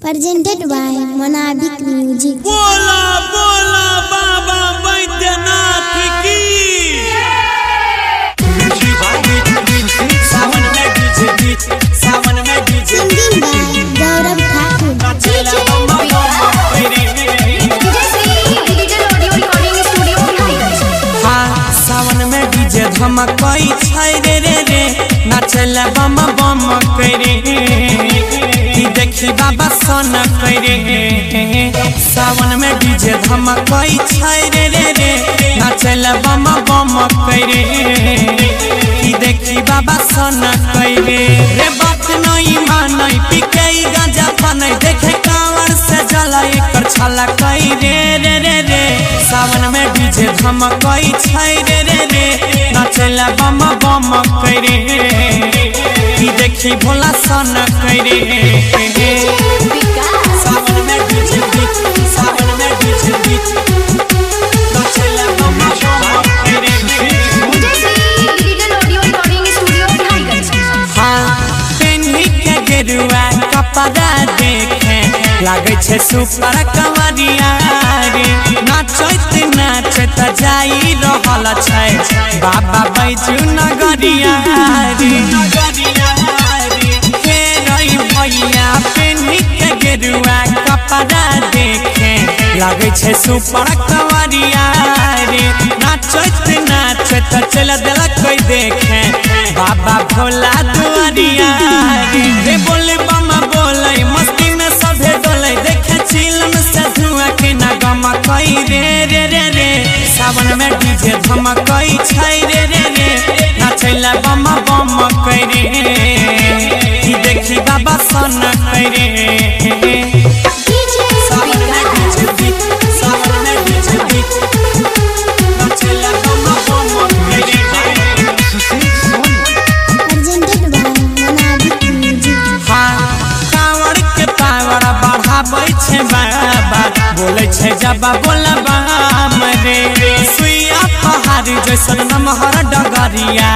presented by Monabik Music। बोला बोला बाबा बैद्यनाथ की। सावन में DJ Singing by Gaurav Thakur। सावन में डीजे धमकई छै रे रे रे नाचला बम बम करे देखी बाबा सन करे। सावन में डीजे धमकई छै रे रे रे नाचला बम बम करे देखी बाबा सन करे। रे बात नहीं मानई पिके गांजा पानी देखे कांवर से जला एकर छला कई रे रे रे रे। सावन में डीजे धमकई छै रे रे रे नाचला बम बम करे देखी भोला सन करे। सावन में डीजे नाचला बम बम करे। हाँ पेन्ही के गेरुआ कपड़ा देखे लागे छे सुपर कवरिया रे नाचत नाचत जाई रहल छै बाबा बैजू नगरिया रे। हे रही भैया पेन्ही के गेरुआ कपड़ा देखे लागे छे सुपर कवरिया रे नाचत नाचत चल देला कोई देखे बाबा भोला दुआरिया रे। बोले बम बोले मस्ती में सभे डोले देखे चिलम से धुआं के नगम कई रे रे रे रे। सावन में डीजे धमकई छै रे रे रे नाचला बम बम करे देखी बाबा सन करे। सावन में डीजे नाचला बम बम करे। Presented by Monabik Music। हाँ कांवर के पावर बढ़ाबै छै बाबा बोले छै जबा बोलबा मरे सुइया पहाड़ जैसन नमहर डगरिया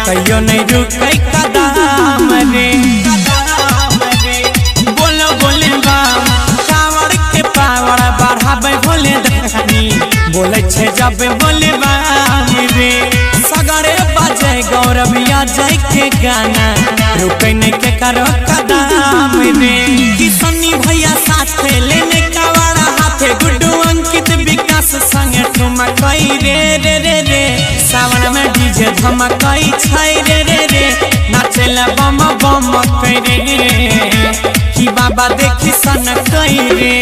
कहियो नहीं रुकै कदम रे। बोलो बोले बाम कांवर के पावर बढ़ाबै भोले दखनी बोले छै जब बोले बाम रे। सगरे बजे गौरविया जय के गाना रुकै नहीं के करो कदम रे। किसनी भैया साथे लेने कावड़ा हाथे गुड्डू अंकित विकास संगे ठुमकई रे रे रे रे। सावन में डीजे धमकई छै रे रे रे नाचला बम बम करे कि बाबा देखी सन कई रे।